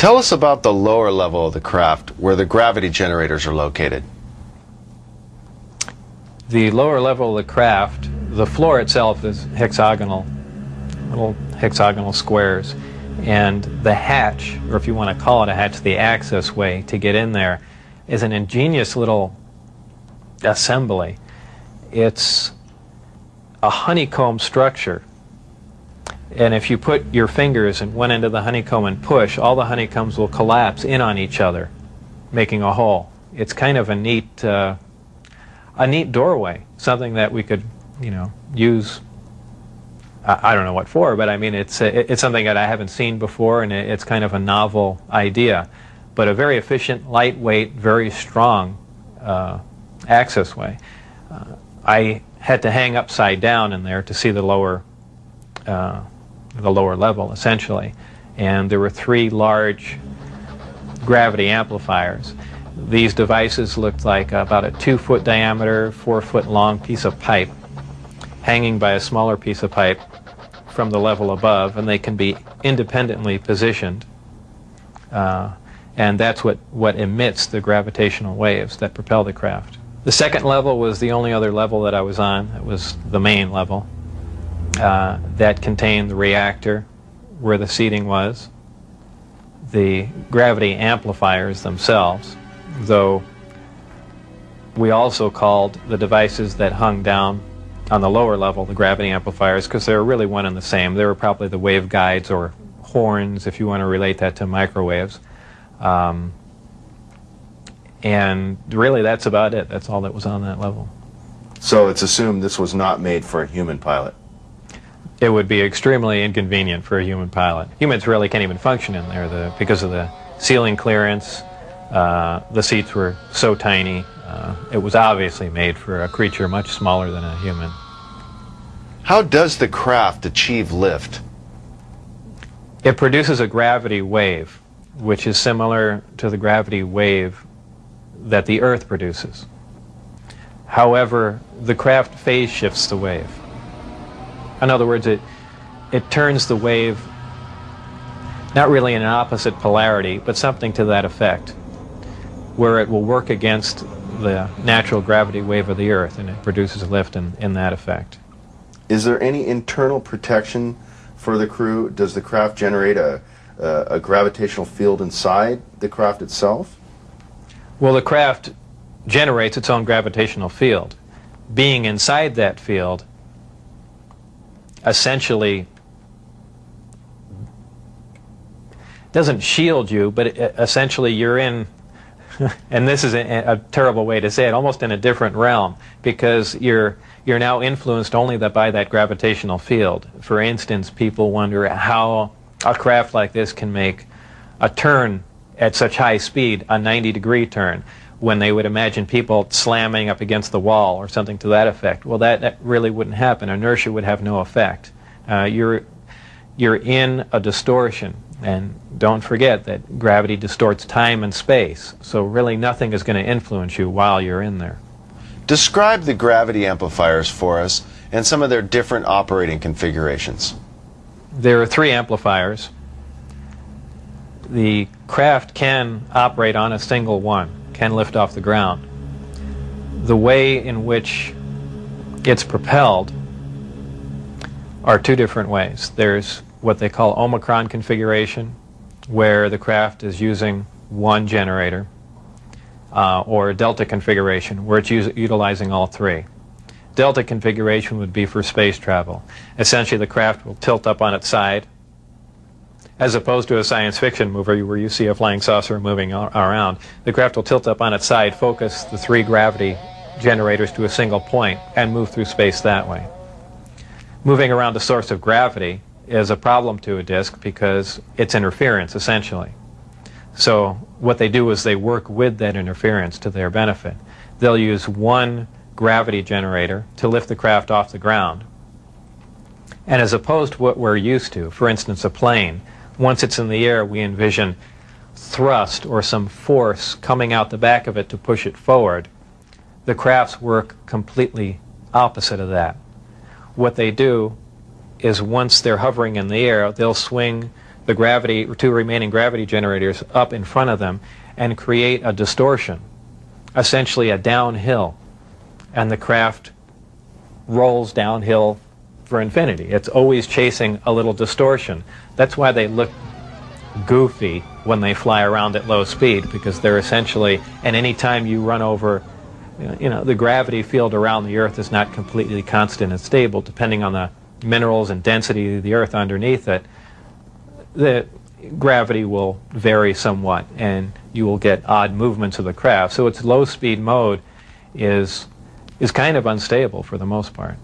Tell us about the lower level of the craft, where the gravity generators are located. The lower level of the craft, the floor itself is hexagonal, little hexagonal squares, and the hatch, or if you want to call it a hatch, the access way to get in there is an ingenious little assembly. It's a honeycomb structure, and if you put your fingers in one end of the honeycomb and push, all the honeycombs will collapse in on each other, making a hole. It's kind of a neat doorway, something that we could, use. I don't know what for, but I mean, it's something that I haven't seen before, and it's kind of a novel idea, but a very efficient, lightweight, very strong access way. I had to hang upside down in there to see the lower level, essentially, and there were 3 large gravity amplifiers. These devices looked like about a 2-foot diameter, 4-foot long piece of pipe hanging by a smaller piece of pipe from the level above, and they can be independently positioned, and that's what emits the gravitational waves that propel the craft. The second level was the only other level that I was on. It was the main level that contained the reactor where the seating was, the gravity amplifiers themselves, though we also called the devices that hung down on the lower level the gravity amplifiers, because they were really one and the same. They were probably the wave guides or horns, if you want to relate that to microwaves. And really, that's about it. That's all that was on that level. So it's assumed this was not made for a human pilot. It would be extremely inconvenient for a human pilot. Humans really can't even function in there because of the ceiling clearance. The seats were so tiny. It was obviously made for a creature much smaller than a human. How does the craft achieve lift? It produces a gravity wave, which is similar to the gravity wave that the Earth produces. However, the craft phase shifts the wave. In other words, it turns the wave not really in an opposite polarity, but something to that effect, where it will work against the natural gravity wave of the Earth, and it produces a lift in that effect. Is there any internal protection for the crew? Does the craft generate a gravitational field inside the craft itself? Well, the craft generates its own gravitational field. Being inside that field essentially doesn't shield you, but essentially you're in, and this is a terrible way to say it, almost in a different realm, because you're now influenced only by that gravitational field. For instance, people wonder how a craft like this can make a turn at such high speed, a 90-degree turn, when they would imagine people slamming up against the wall or something to that effect. Well, that really wouldn't happen. Inertia would have no effect. You're in a distortion. And don't forget that gravity distorts time and space, so really nothing is going to influence you while you're in there. Describe the gravity amplifiers for us and some of their different operating configurations. There are 3 amplifiers. The craft can operate on a single one, can lift off the ground. The way in which it's propelled are 2 different ways. There's what they call Omicron configuration, where the craft is using one generator, or Delta configuration, where it's utilizing all 3. Delta configuration would be for space travel. Essentially, the craft will tilt up on its side, as opposed to a science fiction movie where you see a flying saucer moving around. The craft will tilt up on its side, focus the 3 gravity generators to a single point, and move through space that way. Moving around the source of gravity is a problem to a disk because it's interference, essentially. So what they do is they work with that interference to their benefit. They'll use one gravity generator to lift the craft off the ground. And as opposed to what we're used to, for instance, a plane, once it's in the air, we envision thrust or some force coming out the back of it to push it forward. The crafts work completely opposite of that. What they do is once they're hovering in the air, they'll swing the gravity, two remaining gravity generators up in front of them and create a distortion, essentially a downhill, and the craft rolls downhill for infinity. It's always chasing a little distortion. That's why they look goofy when they fly around at low speed, because they're essentially, and any time you run over, the gravity field around the Earth is not completely constant and stable, depending on the minerals and density of the Earth underneath it. The gravity will vary somewhat, and you will get odd movements of the craft. So its low speed mode is kind of unstable for the most part.